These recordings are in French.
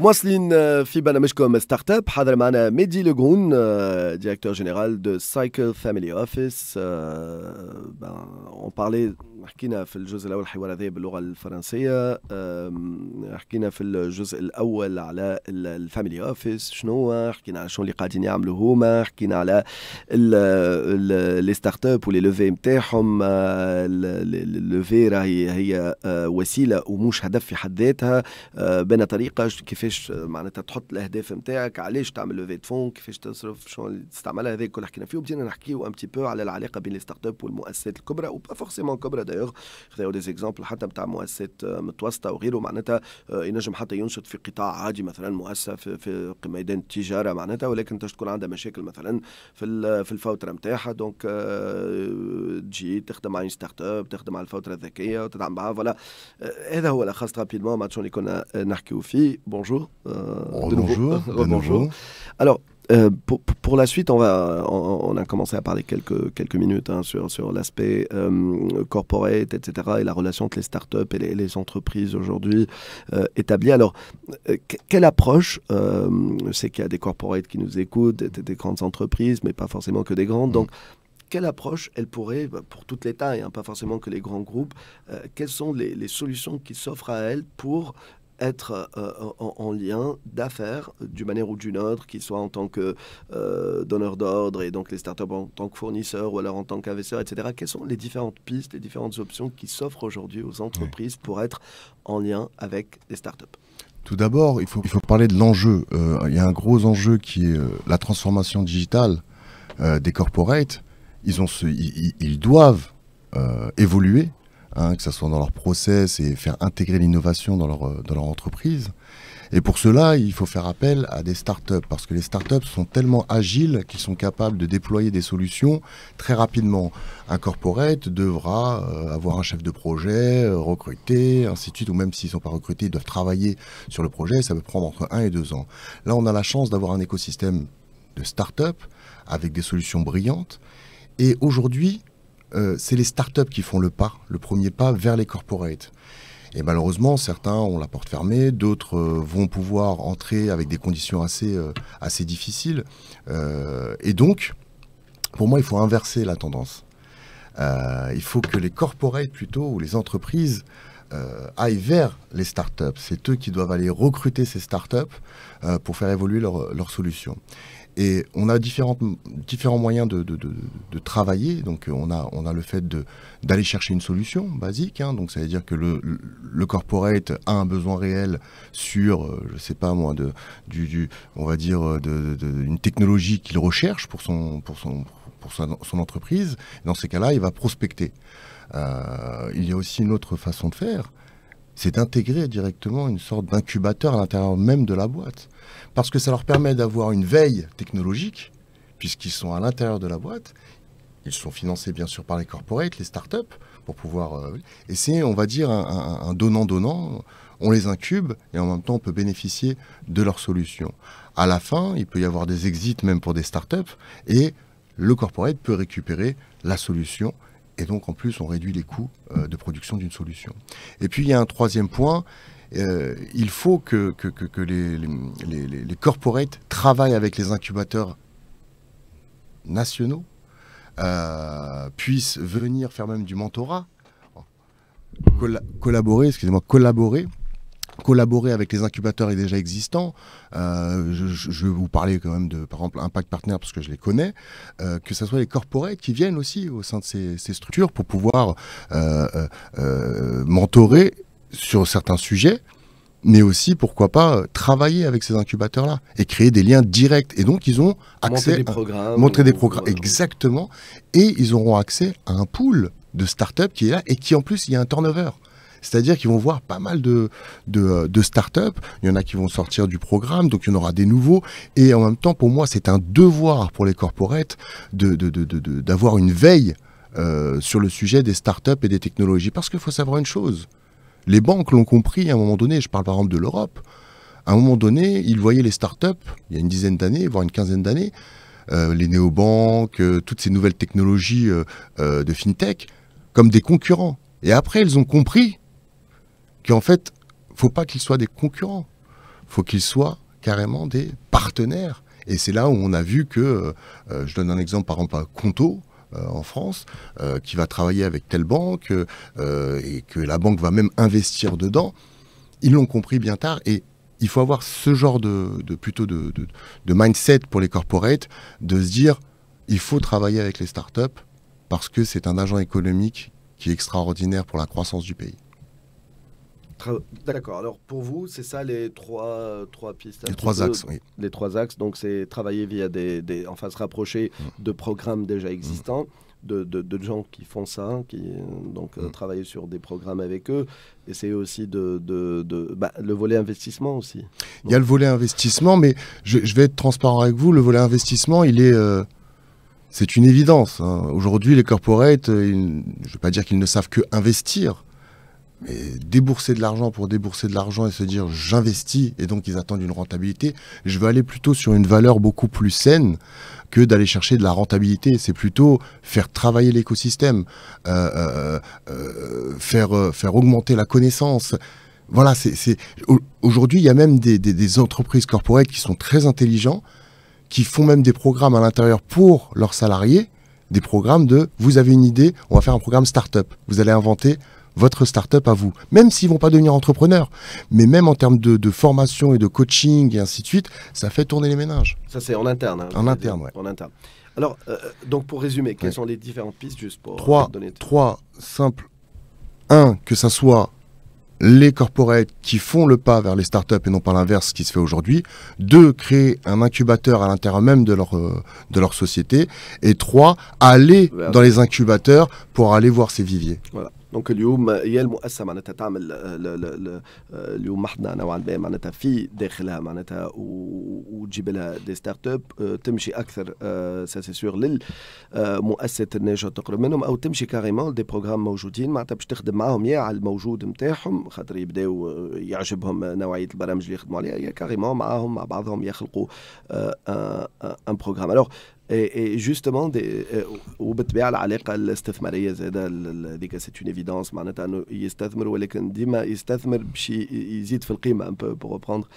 مواصلين في برنامجكم ستارت اب. حاضر معنا ميدي لغون، ديريكتور جينيرال دو سايكل فاميلي اوفيس. اون بارلي، حكينا في الجزء الاول الحوار هذا باللغه الفرنسيه. حكينا في الجزء الاول على الفاميلي اوفيس شنو، حكينا على شنو اللي قاعدين يعملوا هما، حكينا على لي ستارت اب ولي لوفي نتاعهم. اللوفي راهي هي وسيله ومش هدف في حد ذاتها، بين طريقه كيفاش معناتها تحط الاهداف نتاعك، علاش تعمل لوفي دو فون، كيفاش تصرف، شنو اللي تستعملها، هذا الكل حكينا فيه. وبدينا نحكيو ان بتي بو على العلاقه بين لي ستارت اب والمؤسسات الكبرى، وبا فورسيمون كبرى دايوغ. خذاو دي زيكزامبل حتى نتاع مؤسسات متوسطه وغيره، معناتها ينجم حتى ينشط في قطاع عادي، مثلا مؤسسه في ميدان التجاره معناتها، ولكن تكون عندها مشاكل مثلا في الفوتره نتاعها، دونك تجي تخدم مع ستارت اب، تخدم على الفوتره الذكيه وتدعم معها. فوالا هذا هو لخص رابيدمون مع شنو اللي كنا نحكيو فيه. Bonjour. De nouveau. Alors, pour la suite, on a commencé à parler quelques minutes sur l'aspect corporate, etc., et la relation entre les startups et les entreprises aujourd'hui établies. Alors, quelle approche, je sais qu'il y a des corporates qui nous écoutent, des grandes entreprises, mais pas forcément que des grandes, donc quelle approche elle pourrait, pour toutes les tailles, pas forcément que les grands groupes, quelles sont les solutions qui s'offrent à elles pour être en lien d'affaires d'une manière ou d'une autre, qu'ils soient en tant que donneur d'ordre et donc les startups en tant que fournisseurs ou alors en tant qu'investisseurs, etc. Quelles sont les différentes pistes, les différentes options qui s'offrent aujourd'hui aux entreprises pour être en lien avec les startups? Tout d'abord, il faut parler de l'enjeu. Il y a un gros enjeu qui est la transformation digitale des corporates. Ils doivent évoluer, que ce soit dans leur process et faire intégrer l'innovation dans leur entreprise. Et pour cela, il faut faire appel à des startups, parce que les startups sont tellement agiles qu'ils sont capables de déployer des solutions très rapidement. Un corporate devra avoir un chef de projet, recruter, ainsi de suite, ou même s'ils ne sont pas recrutés, ils doivent travailler sur le projet, ça peut prendre entre 1 et 2 ans. Là, on a la chance d'avoir un écosystème de startups avec des solutions brillantes. Et aujourd'hui, c'est les startups qui font le premier pas vers les corporates. Et malheureusement, certains ont la porte fermée, d'autres vont pouvoir entrer avec des conditions assez difficiles. Et donc, pour moi, il faut inverser la tendance. Il faut que les corporates plutôt, ou les entreprises, aillent vers les startups. C'est eux qui doivent aller recruter ces startups pour faire évoluer leurs solutions. Et on a différents moyens de travailler. Donc on a le fait d'aller chercher une solution basique. Donc ça veut dire que le corporate a un besoin réel sur, je sais pas moi, on va dire une technologie qu'il recherche pour son entreprise. Dans ces cas-là, il va prospecter. Il y a aussi une autre façon de faire, c'est d'intégrer directement une sorte d'incubateur à l'intérieur même de la boîte. Parce que ça leur permet d'avoir une veille technologique, puisqu'ils sont à l'intérieur de la boîte. Ils sont financés bien sûr par les corporates, les startups, pour pouvoir... et c'est, on va dire, un donnant-donnant. On les incube et en même temps, on peut bénéficier de leurs solutions. À la fin, il peut y avoir des exits même pour des startups, et le corporate peut récupérer la solution. Et donc, en plus, on réduit les coûts de production d'une solution. Et puis, il y a un troisième point. Il faut que les corporates travaillent avec les incubateurs nationaux, puissent venir faire même du mentorat, collaborer avec les incubateurs déjà existants. Je vais vous parler quand même de, par exemple, Impact Partner, parce que je les connais, que ce soit les corporates qui viennent aussi au sein de ces structures pour pouvoir mentorer sur certains sujets, mais aussi, pourquoi pas, travailler avec ces incubateurs-là et créer des liens directs. Et donc, ils ont accès à montrer des programmes. Exactement. Et ils auront accès à un pool de startups qui est là et qui, en plus, il y a un turnover. C'est-à-dire qu'ils vont voir pas mal de startups. Il y en a qui vont sortir du programme, donc il y en aura des nouveaux. Et en même temps, pour moi, c'est un devoir pour les corporates d'avoir une veille sur le sujet des startups et des technologies. Parce qu'il faut savoir une chose. Les banques l'ont compris à un moment donné, je parle par exemple de l'Europe. À un moment donné, ils voyaient les startups, il y a une dizaine d'années, voire une quinzaine d'années, les néobanques, toutes ces nouvelles technologies de fintech, comme des concurrents. Et après, ils ont compris qu'en fait, il ne faut pas qu'ils soient des concurrents. faut qu'ils soient carrément des partenaires. Et c'est là où on a vu que, je donne un exemple par exemple à Conto, en France, qui va travailler avec telle banque, et que la banque va même investir dedans. Ils l'ont compris bien tard, et il faut avoir ce genre plutôt de mindset pour les corporates, de se dire, il faut travailler avec les startups, parce que c'est un agent économique qui est extraordinaire pour la croissance du pays. D'accord. Alors pour vous, c'est ça les trois pistes. Les trois axes, oui. Les trois axes. Donc c'est travailler via enfin se rapprocher de programmes déjà existants, de gens qui font ça, travailler sur des programmes avec eux. Essayer aussi le volet investissement aussi. Il y a le volet investissement, mais je vais être transparent avec vous. Le volet investissement, c'est une évidence, hein. Aujourd'hui, les corporates, je ne vais pas dire qu'ils ne savent que investir. Mais débourser de l'argent pour débourser de l'argent et se dire j'investis et donc ils attendent une rentabilité, je veux aller plutôt sur une valeur beaucoup plus saine que d'aller chercher de la rentabilité. C'est plutôt faire travailler l'écosystème, faire augmenter la connaissance. Voilà, aujourd'hui il y a même des entreprises corporate qui sont très intelligents, qui font même des programmes à l'intérieur pour leurs salariés, des programmes vous avez une idée, on va faire un programme start-up, vous allez inventer votre start-up à vous, même s'ils ne vont pas devenir entrepreneurs, mais même en termes de formation et de coaching et ainsi de suite, ça fait tourner les ménages. Ça c'est en interne. Hein, en interne, oui. En interne. Alors, donc pour résumer, quelles sont les différentes pistes juste pour donner... Trois simples. Un, que ça soit les corporates qui font le pas vers les startups et non pas l'inverse, ce qui se fait aujourd'hui. Deux, créer un incubateur à l'intérieur même de leur société. Et trois, aller dans les incubateurs pour aller voir ces viviers. Voilà. دونك اليوم هي المؤسسه معناتها تعمل اليوم احنا نوعا ما معناتها في داخلها معناتها وتجيب لها دي ستارت اب تمشي اكثر سي سور للمؤسسه الناجحه تقرب منهم او تمشي كاريمون دي بروغرام موجودين معناتها باش تخدم معاهم يا على الموجود نتاعهم خاطر يبداو يعجبهم نوعيه البرامج اللي يخدموا عليها يا كاريمون معاهم مع بعضهم يخلقوا ان بروغرام. Alors et justement وبالطبيعه العلاقه الاستثماريه زاده هذيك سي اون ايفيدونس معناتها انه يستثمر ولكن ديما يستثمر باش يزيد في القيمه un peu pour reprendre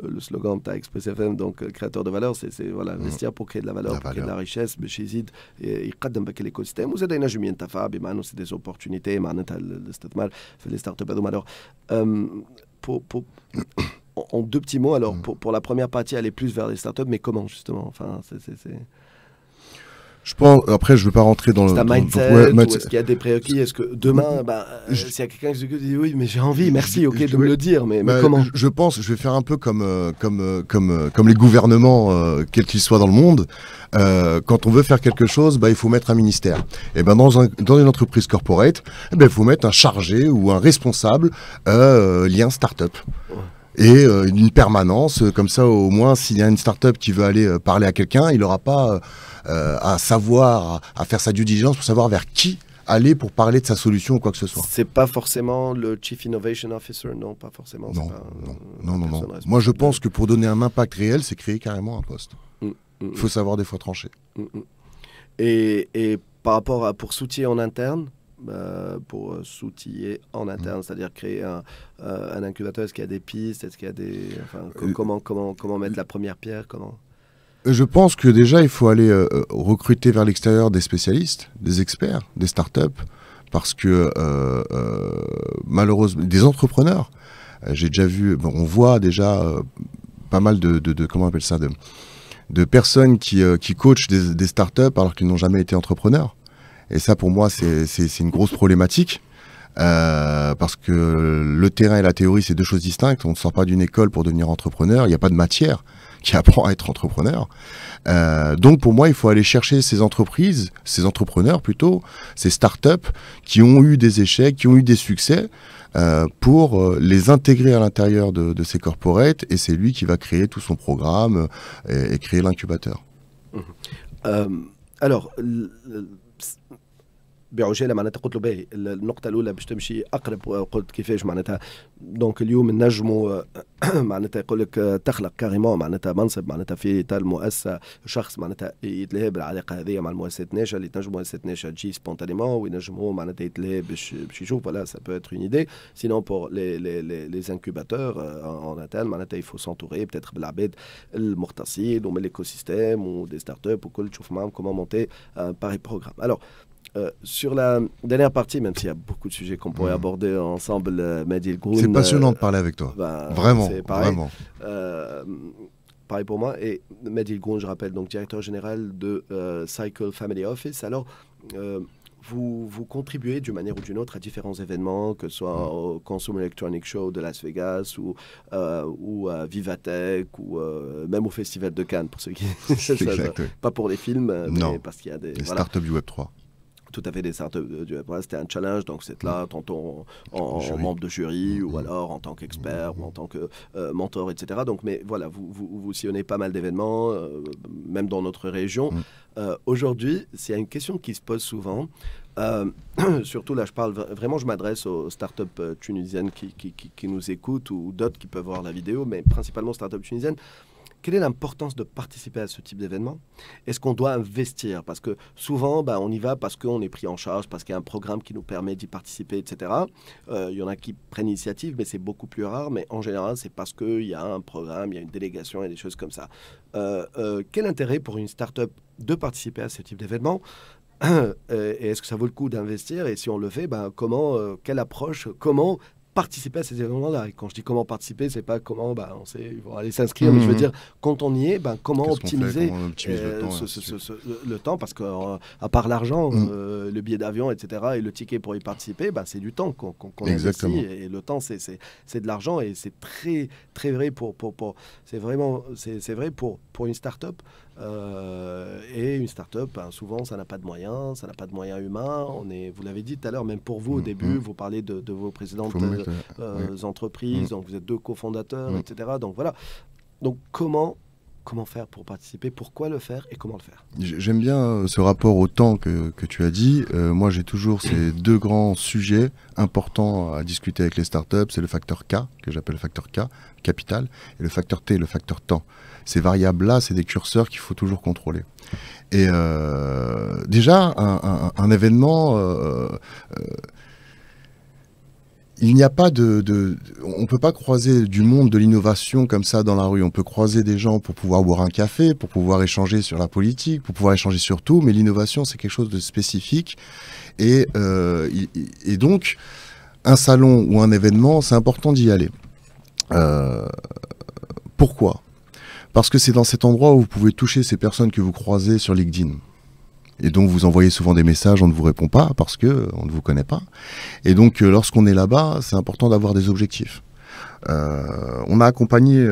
le slogan تاع اكسبريس اف ام donc créateur de valeur c'est voilà investir pour créer de la valeur pour créer de la richesse باش يزيد يقدم بك الايكو سيستيم وزاد ينجم ينتفع بما انه سي دي اوبورتونيتي معناتها الاستثمار في لي ستارت اب هذوما. Alors en deux petits mots, alors pour la première partie aller plus vers les startups, mais comment justement, enfin c'est... Je pense, après, je ne veux pas rentrer dans le... C'est un mindset, ou est-ce qu'il y a des prérequis? Est-ce que demain, s'il y a quelqu'un qui dit oui, mais j'ai envie, merci, de me le dire, mais comment? Je pense, je vais faire un peu comme les gouvernements, quels qu'ils soient dans le monde. Quand on veut faire quelque chose, il faut mettre un ministère. Et dans une entreprise corporate, il faut mettre un chargé ou un responsable lien start-up. Et une permanence, comme ça au moins s'il y a une start-up qui veut aller parler à quelqu'un, il n'aura pas à savoir, à faire sa due diligence pour savoir vers qui aller pour parler de sa solution ou quoi que ce soit. C'est pas forcément le Chief Innovation Officer, non, pas forcément. Non. Moi je pense que pour donner un impact réel, c'est créer carrément un poste. Il faut savoir des fois trancher. Et par rapport à pour s'outiller en interne, pour s'outiller en interne, c'est-à-dire créer un incubateur, est-ce qu'il y a des pistes, est-ce qu'il y a des... Enfin, comment mettre la première pierre, comment... Je pense que déjà, il faut aller recruter vers l'extérieur des spécialistes, des experts, des startups, parce que malheureusement, des entrepreneurs, j'ai déjà vu, on voit déjà pas mal de comment on appelle ça, de personnes qui coachent des startups alors qu'ils n'ont jamais été entrepreneurs. Et ça, pour moi, c'est une grosse problématique. Parce que le terrain et la théorie, c'est deux choses distinctes. On ne sort pas d'une école pour devenir entrepreneur. Il n'y a pas de matière qui apprend à être entrepreneur. Donc, pour moi, il faut aller chercher ces entreprises, ces entrepreneurs plutôt, ces startups qui ont eu des échecs, qui ont eu des succès, pour les intégrer à l'intérieur de ces corporates. Et c'est lui qui va créer tout son programme et créer l'incubateur. Alors... بعجاله معناتها قلت له باهي النقطه الاولى باش تمشي اقرب قلت كيفاش معناتها دونك اليوم نجموا معناتها يقول لك تخلق كاريمون معناتها منصب معناتها في تاع المؤسسه شخص معناتها يتلهى بالعلاقه هذه مع المؤسسات ناشئه اللي تنجم مؤسسات ناشئه تجي سبونتانيمون وينجم هو معناتها يتلهى باش يشوف فوالا سا بو اتر اون ايدي سينون بور لي انكوباتور en interne معناتها il faut s'entourer peut-être بالعباد المختصين ومن l'écosystème ou des startups وكل تشوف معهم comment monter un pareil programme. Alors sur la dernière partie, même s'il y a beaucoup de sujets qu'on pourrait aborder ensemble, Mehdi El Groun. C'est passionnant de parler avec toi. Vraiment, vraiment. Pareil pour moi. Et Mehdi El Groun, je rappelle, donc directeur général de Cycle Family Office. Alors, vous contribuez d'une manière ou d'une autre à différents événements, que ce soit au Consumer Electronic Show de Las Vegas ou à Vivatech ou même au Festival de Cannes, pour ceux qui... Pas pour les films, mais parce qu'il y a des... Les startups du Web3. Tout à fait, des startups du Web3. C'était un challenge, donc c'est là, tantôt en membre de jury ou alors en tant qu'expert ou en tant que mentor, etc. Donc, mais voilà, vous sillonnez pas mal d'événements, même dans notre région. Aujourd'hui, s'il y a une question qui se pose souvent, surtout là, je parle vraiment, je m'adresse aux startups tunisiennes qui nous écoutent ou d'autres qui peuvent voir la vidéo, mais principalement startups tunisiennes. Quelle est l'importance de participer à ce type d'événement? Est-ce qu'on doit investir? Parce que souvent, on y va parce qu'on est pris en charge, parce qu'il y a un programme qui nous permet d'y participer, etc. Il y en a qui prennent l'initiative, mais c'est beaucoup plus rare. Mais en général, c'est parce qu'il y a un programme, il y a une délégation et des choses comme ça. Quel intérêt pour une start-up de participer à ce type d'événement? Et est-ce que ça vaut le coup d'investir? Et si on le fait, quelle approche, comment participer à ces événements-là? Et quand je dis comment participer, c'est pas comment, on sait, ils vont aller s'inscrire, mais je veux dire, quand on y est, comment optimiser le temps, parce qu'à part l'argent, le billet d'avion, etc., et le ticket pour y participer, c'est du temps qu'on investit, et le temps, c'est de l'argent, et c'est très, très vrai c'est vrai pour une start-up. Et une start-up, souvent, ça n'a pas de moyens, ça n'a pas de moyens humains. Vous l'avez dit tout à l'heure, même pour vous au début, vous parlez de vos précédentes entreprises, donc vous êtes 2 cofondateurs, etc. Donc voilà. Donc comment faire pour participer? Pourquoi le faire et comment le faire? J'aime bien ce rapport au temps que tu as dit. Moi, j'ai toujours ces 2 grands sujets importants à discuter avec les startups. C'est le facteur K, que j'appelle le facteur K, capital, et le facteur T, le facteur temps. Ces variables-là, c'est des curseurs qu'il faut toujours contrôler. Et déjà, un événement... il n'y a pas on ne peut pas croiser du monde de l'innovation comme ça dans la rue. On peut croiser des gens pour pouvoir boire un café, pour pouvoir échanger sur la politique, pour pouvoir échanger sur tout, mais l'innovation, c'est quelque chose de spécifique. Et donc, un salon ou un événement, c'est important d'y aller. Pourquoi ? Parce que c'est dans cet endroit où vous pouvez toucher ces personnes que vous croisez sur LinkedIn. Et donc vous envoyez souvent des messages, on ne vous répond pas parce qu'on ne vous connaît pas. Et donc lorsqu'on est là-bas, c'est important d'avoir des objectifs. On a accompagné,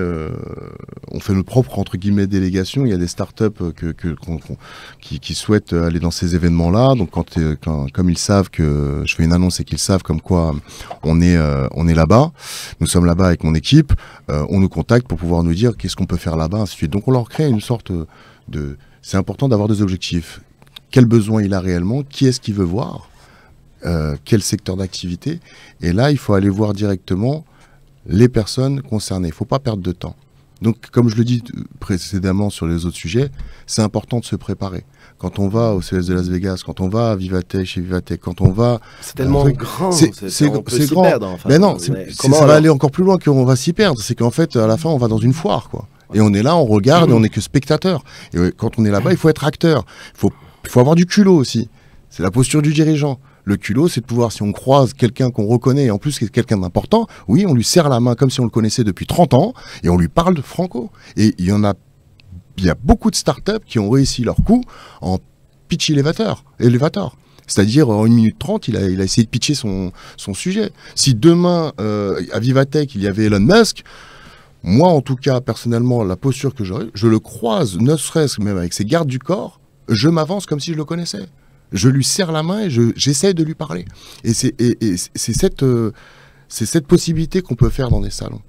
on fait notre propre entre guillemets délégation. Il y a des startups qui souhaitent aller dans ces événements-là. Donc comme ils savent que je fais une annonce et qu'ils savent comme quoi on est là-bas, nous sommes là-bas avec mon équipe, on nous contacte pour pouvoir nous dire qu'est-ce qu'on peut faire là-bas, ainsi de suite. Donc on leur crée une sorte de... C'est important d'avoir des objectifs. Quel besoin il a réellement? Qui est-ce qu'il veut voir? Quel secteur d'activité? Et là, il faut aller voir directement les personnes concernées. Il ne faut pas perdre de temps. Donc, comme je le dis précédemment sur les autres sujets, c'est important de se préparer. Quand on va au CES de Las Vegas, quand on va à Vivatech, chez Vivatech, quand on va... C'est tellement grand, c'est grand. Perdre, enfin, mais non, ça va aller encore plus loin qu'on va s'y perdre. C'est qu'en fait, à la fin, on va dans une foire, quoi. Et on est là, on regarde, et on n'est que spectateur. Et quand on est là-bas, il faut être acteur. Il faut avoir du culot aussi. C'est la posture du dirigeant. Le culot, c'est de pouvoir, si on croise quelqu'un qu'on reconnaît, et en plus qui est quelqu'un d'important, oui, on lui serre la main comme si on le connaissait depuis 30 ans, et on lui parle de franco. Et il y a beaucoup de startups qui ont réussi leur coup en pitch élévateur. C'est-à-dire, en 1 minute 30, il a essayé de pitcher son sujet. Si demain, à Vivatech, il y avait Elon Musk, moi, en tout cas, personnellement, la posture que j'aurais, je le croise, ne serait-ce que même avec ses gardes du corps, je m'avance comme si je le connaissais. Je lui serre la main et j'essaie de lui parler. Et c'est cette possibilité qu'on peut faire dans des salons.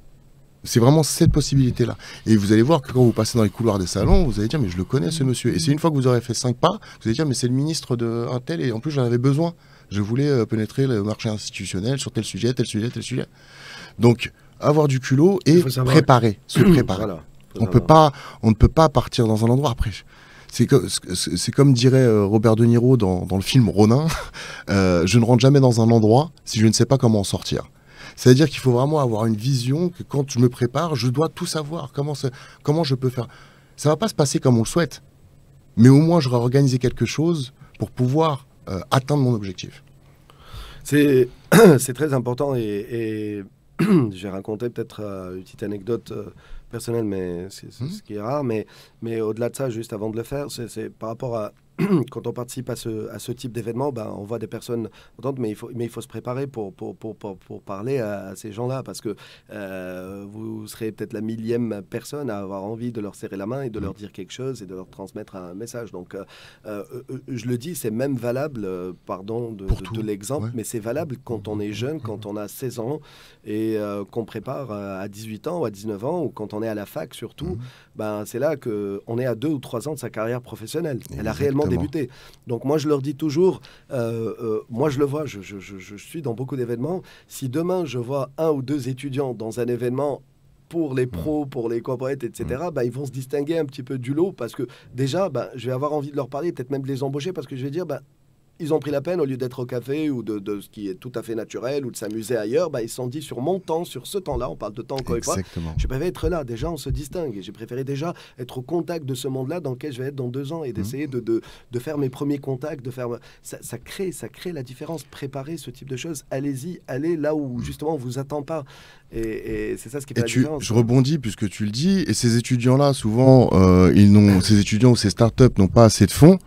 C'est vraiment cette possibilité-là. Et vous allez voir que quand vous passez dans les couloirs des salons, vous allez dire, mais je le connais ce monsieur. Et c'est une fois que vous aurez fait 5 pas, vous allez dire, mais c'est le ministre d'un tel, et en plus j'en avais besoin. Je voulais pénétrer le marché institutionnel sur tel sujet, tel sujet, tel sujet. Donc, avoir du culot et préparer, se préparer. Voilà, on ne peut pas partir dans un endroit après. C'est comme dirait Robert De Niro dans le film Ronin, je ne rentre jamais dans un endroit si je ne sais pas comment en sortir. C'est-à-dire qu'il faut vraiment avoir une vision que quand je me prépare, je dois tout savoir, comment je peux faire. Ça ne va pas se passer comme on le souhaite, mais au moins j'aurai organisé quelque chose pour pouvoir atteindre mon objectif. C'est très important et j'ai raconté peut-être une petite anecdote personnelle, mais c'est ce qui est rare. Mais au-delà de ça, juste avant de le faire, c'est par rapport à quand on participe à ce type d'événement, ben, on voit des personnes entendre, mais il faut se préparer pour parler à ces gens-là, parce que vous serez peut-être la millième personne à avoir envie de leur serrer la main et de leur dire quelque chose et de leur transmettre un message. Donc, je le dis, c'est même valable, pardon de l'exemple, mais c'est valable quand on est jeune, quand on a 16 ans et qu'on prépare à 18 ans ou à 19 ans, ou quand on est à la fac surtout, ben, c'est là qu'on est à 2 ou 3 ans de sa carrière professionnelle. Elle a réellement débuté. Donc moi je leur dis toujours, moi je le vois, je suis dans beaucoup d'événements. Si demain je vois 1 ou 2 étudiants dans un événement pour les pros, pour les corporates, etc., bah, ils vont se distinguer un petit peu du lot, parce que déjà, bah, je vais avoir envie de leur parler, peut-être même de les embaucher, parce que je vais dire, bah, ils ont pris la peine, au lieu d'être au café ou de ce qui est tout à fait naturel ou de s'amuser ailleurs, bah, ils se sont dit sur mon temps, sur ce temps-là, on parle de temps encore une fois, je préfère être là. Déjà, on se distingue et j'ai préféré déjà être au contact de ce monde-là dans lequel je vais être dans 2 ans et d'essayer de faire mes premiers contacts, de faire ça crée la différence. Préparer ce type de choses, allez-y, allez là où justement on vous attend pas. Et c'est ça ce qui fait la différence. Je rebondis puisque tu le dis, et ces étudiants-là, souvent, ces étudiants ou ces startups n'ont pas assez de fonds.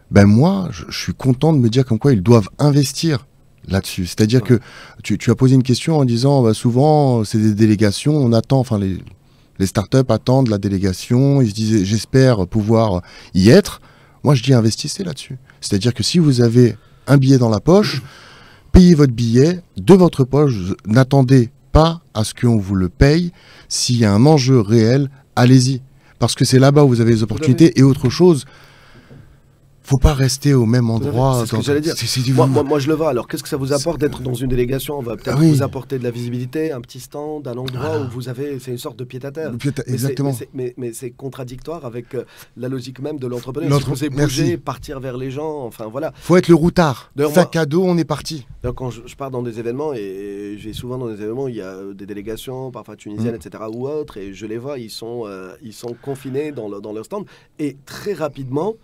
Ben moi, je suis content de me dire comme quoi ils doivent investir là-dessus. C'est-à-dire que tu as posé une question en disant, bah, souvent, c'est des délégations, on attend, enfin les startups attendent la délégation, ils se disent, j'espère pouvoir y être. Moi, je dis, investissez là-dessus. C'est-à-dire que si vous avez un billet dans la poche, payez votre billet de votre poche, n'attendez pas à ce qu'on vous le paye. S'il y a un enjeu réel, allez-y. Parce que c'est là-bas où vous avez les opportunités. Et autre chose, faut pas rester au même endroit. C'est ce que j'allais dire. Moi, je le vois. Alors, qu'est-ce que ça vous apporte d'être dans une délégation? On va peut-être vous apporter de la visibilité, un petit stand, un endroit où vous avez... C'est une sorte de pied-à-terre. Exactement. Mais c'est contradictoire avec la logique même de l'entrepreneur. Vous bouger, partir vers les gens, enfin voilà. Faut être le routard. Sac à dos, on est parti. Donc, quand je pars dans des événements, et j'ai souvent dans des événements, il y a des délégations, parfois tunisiennes, etc., ou autres, et je les vois, ils sont confinés dans leur stand. Et très rapidement...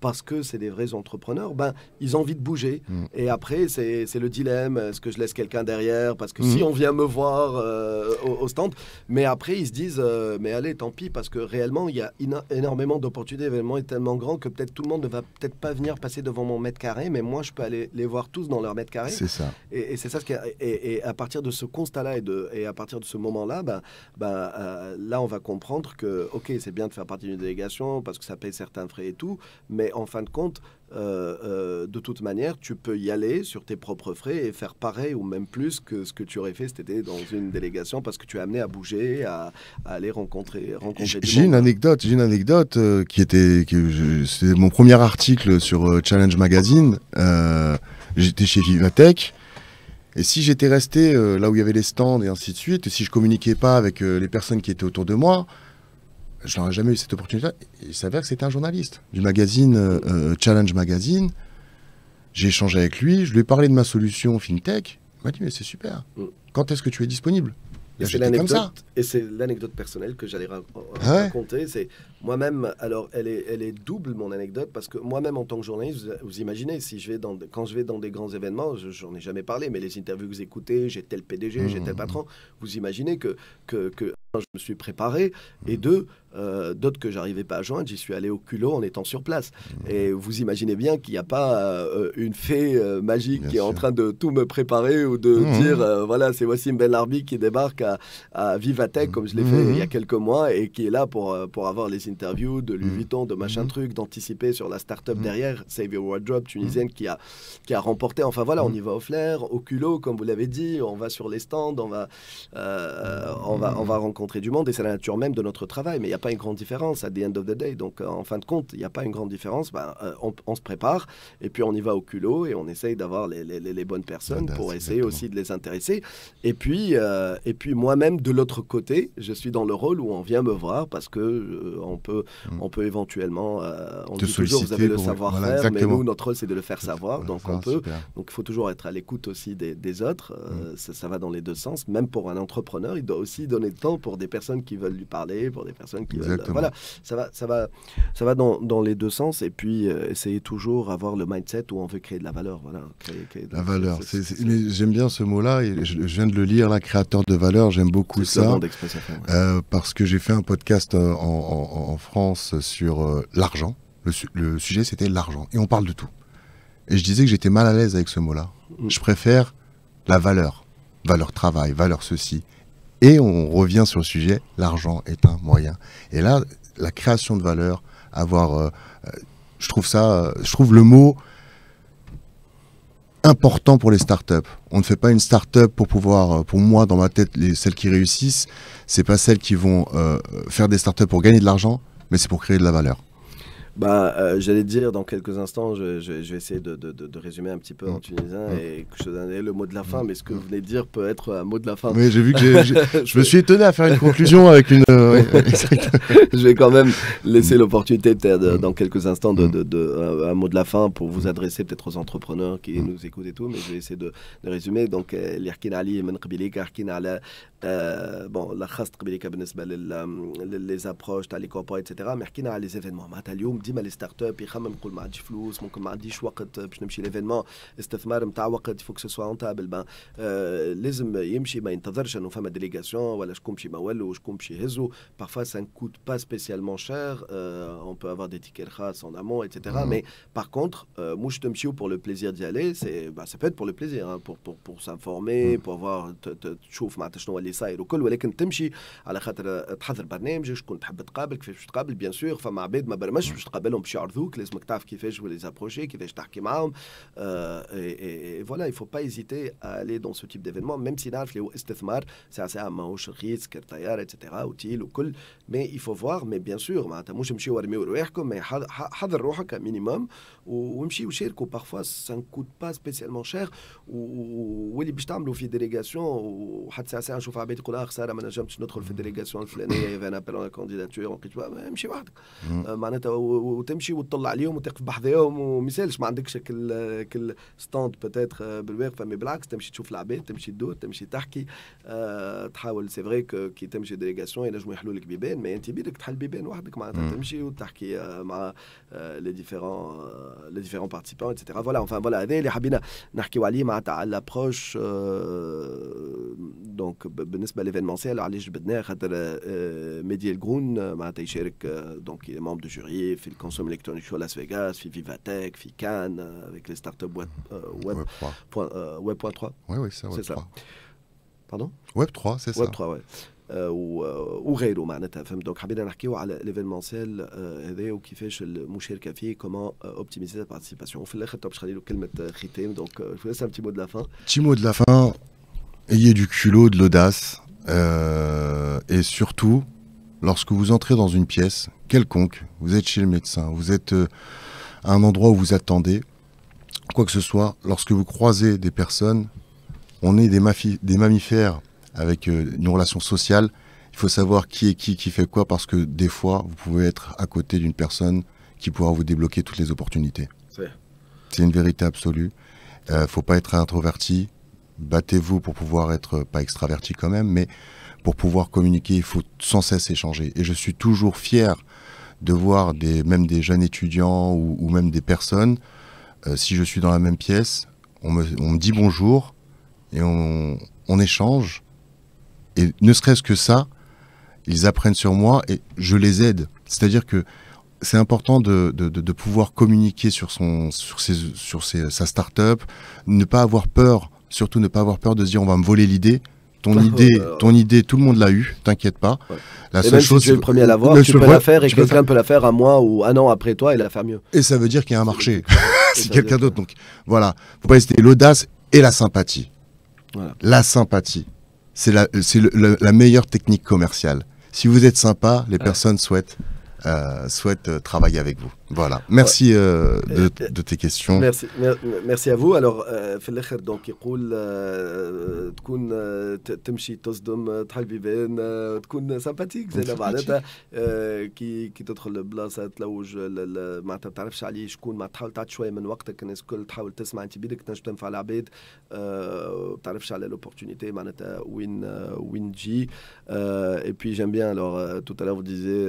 parce que c'est des vrais entrepreneurs, ben, ils ont envie de bouger. Et après, c'est le dilemme, est-ce que je laisse quelqu'un derrière? Parce que si on vient me voir au stand, mais après, ils se disent, mais allez, tant pis, parce que réellement, il y a énormément d'opportunités, l'événement est tellement grand que peut-être tout le monde ne va peut-être pas venir passer devant mon mètre carré, mais moi, je peux aller les voir tous dans leur mètre carré. C'est ça. Et c'est ça ce qui et à partir de ce constat-là et à partir de ce moment-là, là, on va comprendre que, ok, c'est bien de faire partie d'une délégation parce que ça paye certains frais et tout, mais en fin de compte, de toute manière, tu peux y aller sur tes propres frais et faire pareil ou même plus que ce que tu aurais fait si tu étais dans une délégation, parce que tu es amené à bouger, à aller rencontrer J'ai une anecdote c'était mon premier article sur Challenge Magazine. J'étais chez Vivatech. Et si j'étais resté là où il y avait les stands et ainsi de suite, si je communiquais pas avec les personnes qui étaient autour de moi, je n'aurais jamais eu cette opportunité. Il s'avère que c'était un journaliste du magazine Challenge Magazine. J'ai échangé avec lui, je lui ai parlé de ma solution FinTech. Il m'a dit, mais c'est super. Quand est-ce que tu es disponible? Et c'est l'anecdote personnelle que j'allais raconter. C'est moi-même, alors elle est double mon anecdote, parce que moi-même en tant que journaliste, vous imaginez, quand je vais dans des grands événements, j'en ai jamais parlé, mais les interviews que vous écoutez, j'ai tel PDG, j'ai tel patron, vous imaginez que je me suis préparé, et 2, d'autres que j'arrivais pas à joindre, j'y suis allé au culot en étant sur place. Et vous imaginez bien qu'il n'y a pas une fée magique Bien qui est en sûr. train de tout me préparer ou de dire voilà, c'est Wassim Ben Larbi qui débarque à Vivatech comme je l'ai fait il y a quelques mois et qui est là pour avoir les interviews de Louis Vuitton, de machin truc, d'anticiper sur la start-up derrière, Save Your Wardrobe tunisienne qui a remporté. Enfin voilà, on y va au flair, au culot, comme vous l'avez dit, on va sur les stands, on va rencontrer du monde et c'est la nature même de notre travail. Mais il n'y a pas une grande différence at the end of the day. Donc en fin de compte, il n'y a pas une grande différence. On se prépare et puis on y va au culot et on essaye d'avoir les bonnes personnes pour essayer aussi de les intéresser. Et puis moi-même, de l'autre côté, je suis dans le rôle où on vient me voir parce que on peut éventuellement, on dit toujours, vous avez le savoir-faire, voilà, mais nous, notre rôle, c'est de le faire savoir. Donc on peut. Donc il faut toujours être à l'écoute aussi des autres. Ça va dans les deux sens. Même pour un entrepreneur, il doit aussi donner le temps pour des personnes qui veulent lui parler, pour des personnes qui veulent... Voilà, ça va dans les deux sens. Et puis, essayer toujours avoir le mindset où on veut créer de la valeur. Voilà, la valeur. Mais j'aime bien ce mot-là. Et je viens de le lire, là, créateur de valeur. J'aime beaucoup ça. Parce que j'ai fait un podcast en France sur l'argent. Le sujet, c'était l'argent. Et on parle de tout. Et je disais que j'étais mal à l'aise avec ce mot-là. Je préfère la valeur. Valeur travail, valeur ceci. Et on revient sur le sujet, l'argent est un moyen. Et là, la création de valeur, je trouve le mot important pour les startups. On ne fait pas une startup pour moi, dans ma tête, celles qui réussissent, c'est pas celles qui vont faire des startups pour gagner de l'argent, mais c'est pour créer de la valeur. J'allais dire dans quelques instants, je vais essayer de résumer un petit peu en tunisien et que je donnerai le mot de la fin, mais ce que vous venez de dire peut être un mot de la fin. Oui, j'ai vu que je me suis étonné à faire une conclusion avec une... Je vais quand même laisser l'opportunité dans quelques instants un mot de la fin pour vous adresser peut-être aux entrepreneurs qui nous écoutent et tout, mais je vais essayer de résumer. Donc, اللي حكينا عليه من قبيليك حكينا على لخصت قبيليك بالنسبة les approches تاع لي كوربا etc. mais حكينا على les événements معناتها اليوم ديما لي ستارت اب يخمم يقول ما عنديش فلوس ممكن ما عنديش وقت باش نمشي ليفينمون استثمار نتاع وقت فوك سو سوا رونتابل لازم يمشي ما ينتظرش انه فما ديليغاسيون ولا شكون باش يمولوا وشكون باش يهزوا parfois ça ne coûte pas spécialement cher on peut avoir des tickets khas en amont etc. mais par contre مش تمشيو pour le plaisir d'y aller ça peut être pour le plaisir hein, pour s'informer pour voir تشوف معناتها شنو اللي صاير وكل ولكن تمشي على خاطر تحضر برنامج شكون تحب تقابل كيفاش تقابل بيان سور فما عباد ما برمجش باش تقابلهم باش يعرضوك لازمك تعرف كيفاش vous les approcher كيفاش تحكي معاهم et voilà il faut pas hésiter à aller dans ce type d'événement même si نعرف اللي هو استثمار ساعة ماهوش رخيص كالطيارة etc. وتيل وكل mais il faut voir mais bien sûr معناتها مش تمشيو ورميو رواحكم mais حضر روحك minimum ومشي وشاركوا parfois ça ne coûte pas spécialement cher واللي باش تعملوا في ديليغاسيون وحتى ساعة نشوف عباد يقول خسارة ما نجمتش ندخل في الديليغاسيون الفلانية يفان ابل على كانديداتور ونقيت امشي وحدك معناتها وتمشي وتطلع عليهم وتقف بحذاهم ومثالش ما عندكش كل ستاند بتاتر بالواقفة مي بالعكس تمشي تشوف العباد تمشي تدور تمشي تحكي تحاول سي فري كي تمشي ديليغاسيون ينجموا يحلوا لك بيبان ما انت بيدك تحل بيبان وحدك معناتها تمشي وتحكي مع les différents participants etc. voilà enfin voilà هذا اللي حبينا نحكيو عليه معناتها على الابروش دونك بالنسبه ليفينمونسيال علاش جبدناه خاطر ميدي الجرون معناتها يشارك دونك il est membre de jury في الكونسوم الكترونيك شو لاس فيغاس في فيفاتك في كان avec les startups web.3 oui c'est ça pardon web3 c'est ça web3 ouais وغيره معناتها فهمت دونك حبينا نحكيو على ليفينمونسيال هذا وكيفاش المشاركه فيه كومون اوبتيميزي لا بارتيسيباسيون وفي الاخر باش نخلي له كلمه ختام دونك جو laisse un petit mot de la fin. Petit mot de la fin, ayez du culot, de l'audace et surtout lorsque vous entrez dans une pièce quelconque, vous êtes chez le médecin, vous êtes à un endroit où vous attendez quoi que ce soit, lorsque vous croisez des personnes, on est des mammifères avec une relation sociale, il faut savoir qui est qui fait quoi, parce que des fois, vous pouvez être à côté d'une personne qui pourra vous débloquer toutes les opportunités. C'est une vérité absolue. Faut pas être introverti. Battez-vous pour pouvoir être, pas extraverti quand même, mais pour pouvoir communiquer, il faut sans cesse échanger. Et je suis toujours fier de voir même des jeunes étudiants ou même des personnes, si je suis dans la même pièce, on me dit bonjour et on échange. Et ne serait-ce que ça, ils apprennent sur moi et je les aide. C'est-à-dire que c'est important de pouvoir communiquer sur sa start-up, ne pas avoir peur, surtout ne pas avoir peur de se dire on va me voler l'idée. Ton idée, tout le monde l'a eu, t'inquiète pas. Ouais. La et seule même chose, si tu es le premier à l'avoir, tu peux la faire et quelqu'un peut la faire un mois ou un an après toi et la faire mieux. Et ça veut dire qu'il y a un marché. C'est quelqu'un d'autre. Donc voilà, faut pas hésiter. L'audace et la sympathie. Voilà. La sympathie, c'est la meilleure technique commerciale. Si vous êtes sympa, les personnes souhaitent travailler avec vous. Voilà. Merci de tes questions. Merci à vous. Alors في الاخر دونك يقول تكون تمشي تصدم تحل بيبان تكون سامباتيك زي معناتها كي تدخل لبلاصه تلوج معناتها ما تعرفش عليه شكون ما تحاول تعطي شويه من وقتك الناس الكل تحاول تسمع انت بيدك تنجم تنفع العباد ما تعرفش على l'opportunité معناتها وين تجي et puis j'aime bien alors tout à l'heure vous disiez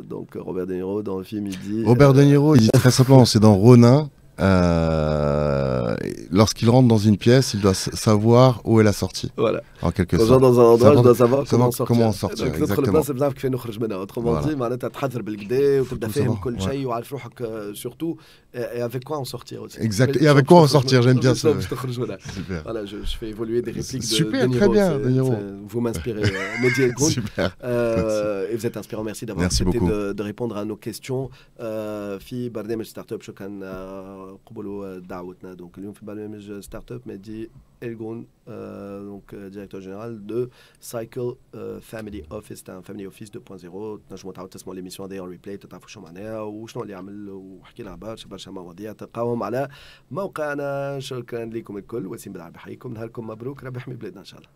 donc Robert De Niro dans le film il dit Robert De Niro, il dit très simplement, c'est dans Ronin, lorsqu'il rentre dans une pièce, il doit savoir où est la sortie. Voilà. En quelque sorte. Quand dans un endroit, je dois savoir comment en sortir. Exactement. Autrement dit, معناتها تحضر بالكدا وتبدا فاهم كل شيء وعارف روحك surtout et avec quoi en sortir aussi. Exact. Et avec quoi en sortir, j'aime bien ça. Super. Voilà, je fais évoluer des répliques de Super, De Niro. Très bien, De Niro. Vous m'inspirez, Mehdi El Goun. Super. Et vous êtes inspirant. Merci d'avoir accepté de répondre à nos questions. في برنامج ستارت اب شكرا قبلوا دعوتنا. Donc اليوم في برنامج ستارت اب مهدي El Goun, donc directeur général de Cycle Family Office. C'est un Family Office 2.0. تنجموا تعاودوا تسمعوا l'émission دي en replay تعرفوا شو معناها وشنو اللي يعمل وحكي لنا برشا مواضيع تلقاوهم على موقعنا. شكرا لكم الكل. وسيم بالعربي حيكم نهاركم مبروك ربي يحمي بلادنا ان شاء الله.